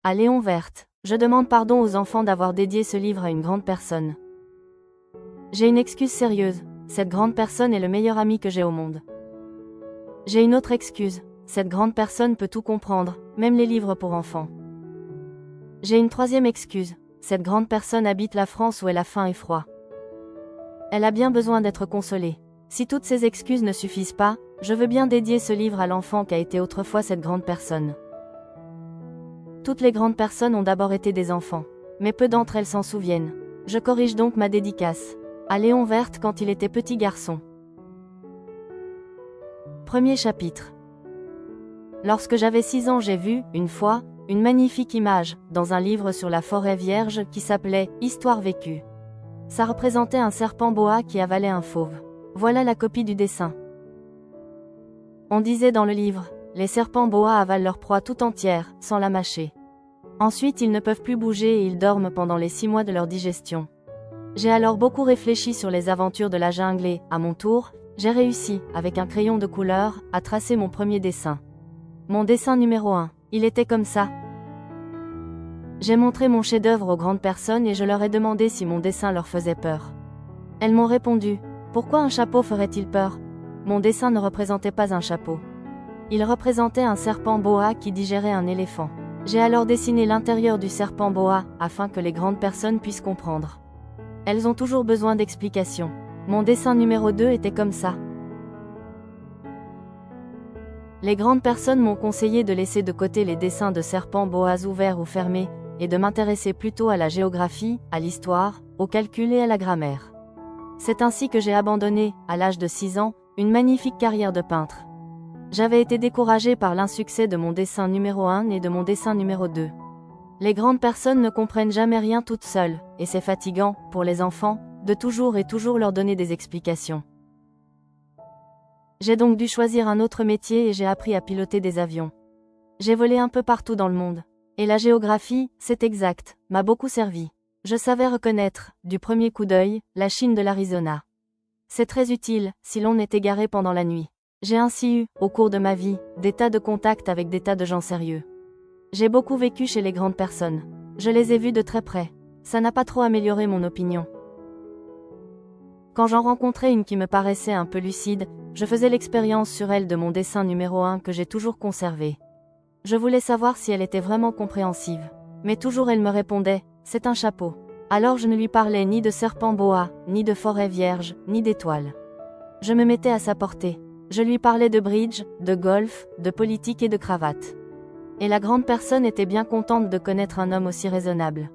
À Léon Verte, je demande pardon aux enfants d'avoir dédié ce livre à une grande personne. J'ai une excuse sérieuse, cette grande personne est le meilleur ami que j'ai au monde. J'ai une autre excuse, cette grande personne peut tout comprendre, même les livres pour enfants. J'ai une troisième excuse, cette grande personne habite la France où elle a faim et froid. Elle a bien besoin d'être consolée. Si toutes ces excuses ne suffisent pas, je veux bien dédier ce livre à l'enfant qu'a été autrefois cette grande personne. Toutes les grandes personnes ont d'abord été des enfants, mais peu d'entre elles s'en souviennent. Je corrige donc ma dédicace. À Léon Verte quand il était petit garçon. Premier chapitre. Lorsque j'avais 6 ans, j'ai vu, une fois, une magnifique image, dans un livre sur la forêt vierge qui s'appelait « Histoire vécue ». Ça représentait un serpent boa qui avalait un fauve. Voilà la copie du dessin. On disait dans le livre, les serpents boa avalent leur proie tout entière, sans la mâcher. Ensuite ils ne peuvent plus bouger et ils dorment pendant les 6 mois de leur digestion. J'ai alors beaucoup réfléchi sur les aventures de la jungle et, à mon tour, j'ai réussi, avec un crayon de couleur, à tracer mon premier dessin. Mon dessin numéro 1, il était comme ça. J'ai montré mon chef-d'œuvre aux grandes personnes et je leur ai demandé si mon dessin leur faisait peur. Elles m'ont répondu, pourquoi un chapeau ferait-il peur? Mon dessin ne représentait pas un chapeau. Il représentait un serpent boa qui digérait un éléphant. J'ai alors dessiné l'intérieur du serpent boa, afin que les grandes personnes puissent comprendre. Elles ont toujours besoin d'explications. Mon dessin numéro 2 était comme ça. Les grandes personnes m'ont conseillé de laisser de côté les dessins de serpents boas ouverts ou fermés, et de m'intéresser plutôt à la géographie, à l'histoire, au calcul et à la grammaire. C'est ainsi que j'ai abandonné, à l'âge de 6 ans, une magnifique carrière de peintre. J'avais été découragée par l'insuccès de mon dessin numéro 1 et de mon dessin numéro 2. Les grandes personnes ne comprennent jamais rien toutes seules, et c'est fatigant, pour les enfants, de toujours et toujours leur donner des explications. J'ai donc dû choisir un autre métier et j'ai appris à piloter des avions. J'ai volé un peu partout dans le monde. Et la géographie, c'est exact, m'a beaucoup servi. Je savais reconnaître, du premier coup d'œil, la Chine de l'Arizona. C'est très utile, si l'on est égaré pendant la nuit. J'ai ainsi eu, au cours de ma vie, des tas de contacts avec des tas de gens sérieux. J'ai beaucoup vécu chez les grandes personnes. Je les ai vus de très près. Ça n'a pas trop amélioré mon opinion. Quand j'en rencontrais une qui me paraissait un peu lucide, je faisais l'expérience sur elle de mon dessin numéro 1 que j'ai toujours conservé. Je voulais savoir si elle était vraiment compréhensive. Mais toujours elle me répondait, c'est un chapeau. Alors je ne lui parlais ni de serpent boa, ni de forêt vierge, ni d'étoiles. Je me mettais à sa portée. Je lui parlais de bridge, de golf, de politique et de cravate. Et la grande personne était bien contente de connaître un homme aussi raisonnable.